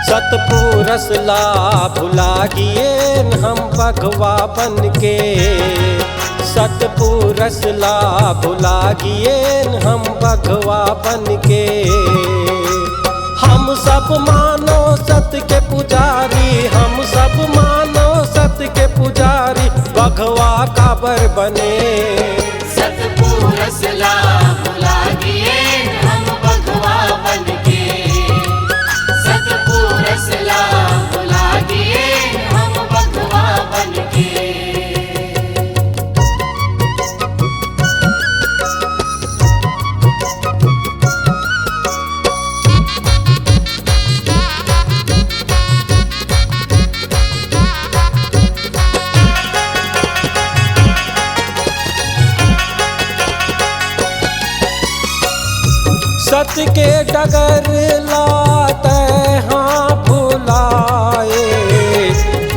सतपुरस ला भुला गिए हम बघवा बन के, सतपुरस ला भुला गिए हम बघवा बन के। हम सब मानो सत के पुजारी, हम सब मानो सत के पुजारी, बघवा काबर बने। सतपुरस ला भुला गिए हम बघवा बन के, सतपुरस ला भुला गिए हम बघवा बन के। सत के डगर लाते हाँ भुलाए,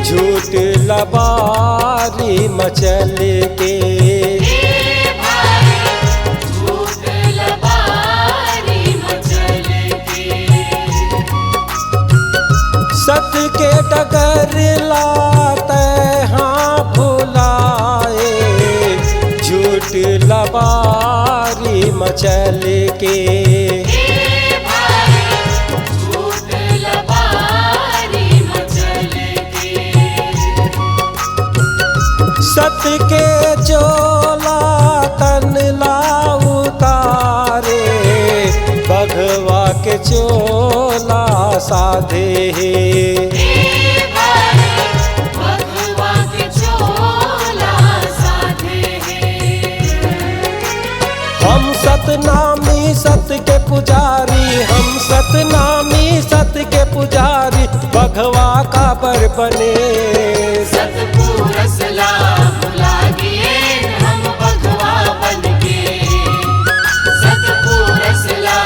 झूठ लबारी मचल के। झूठ लबारी मचल के। सत के डगर लाते हाँ भुलाए, झूठ लबारी मचल के। झूठ लबारी मचल के। सत के चोला तन ला उतारे, बघवा के चोला साधे। बघवा के चोला साधे। हम सतनामी सत के पुजारी, हम सतनामी सत के पुजारी, बघवा काबर बने। सतपुरस ला भुला गिए हम बघवा बन के, सतपुरस ला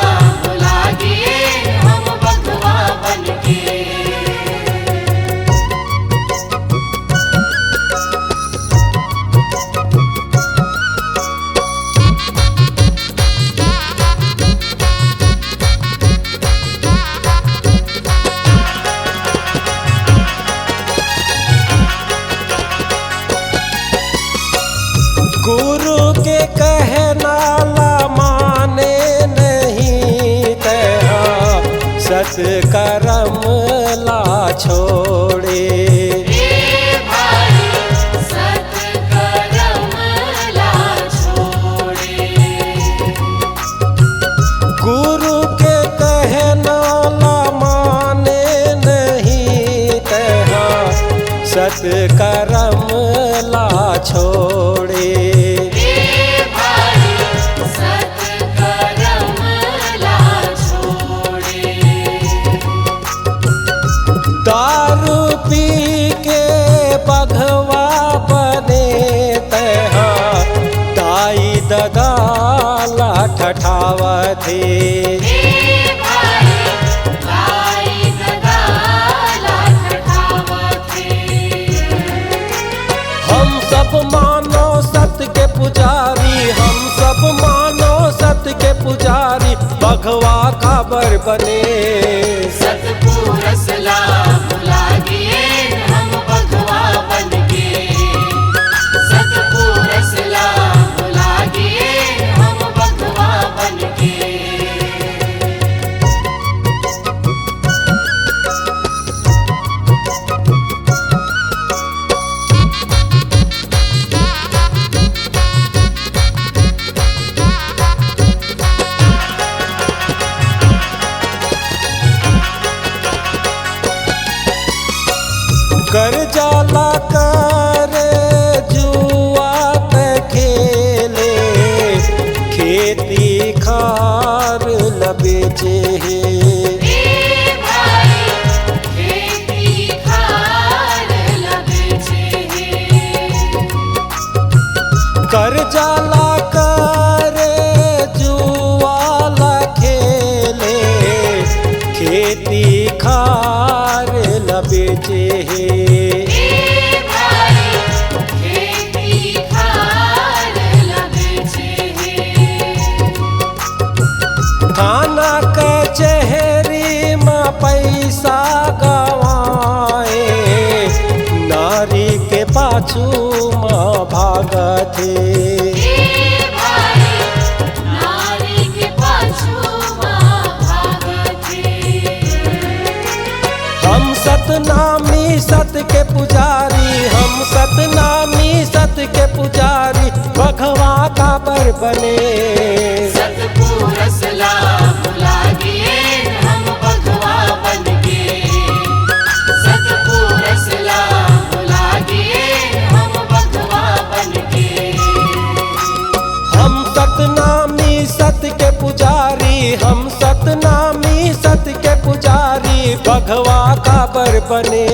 भुला गिए हम बघवा बन के। गुरु के कहना ला माने नहीं तहा, सत करम ला छोड़े। सत करम ला छोड़े। गुरु के कहना ला माने नहीं तहा, सत करम ला छोड़े। सत करम ला छोड़े। दारू पी के बघवा बने तहा, दाई ददाला ठठावथे। हम सब मानो सत के पुजारी, हम सब मानो सत के पुजारी, बघवा काबर बने। सतपुरस ला भुला गिए हम बघवा बन के, सतपुरस ला भुला गिए हम बघवा बन के। कर जाला कर जुआ ते खेले, खेती खार लबेचे। खेती खार लबेचे। कर जाला कर जुआ खेले, खेती खार लबेचे। खेती खार लबेचे। थाना कचहरी में पैसा सतनामी सत के पुजारी, हम सतनामी सत के पुजारी, भगवा काबर बने। सतपुरुष लाभ लागिए हम भगवा बनके, सतपुरुष लाभ लागिए हम भगवा बनके। हम सतनामी सत के पुजारी, हम सतनामी सत के पुजारी, भगवा काबर बने।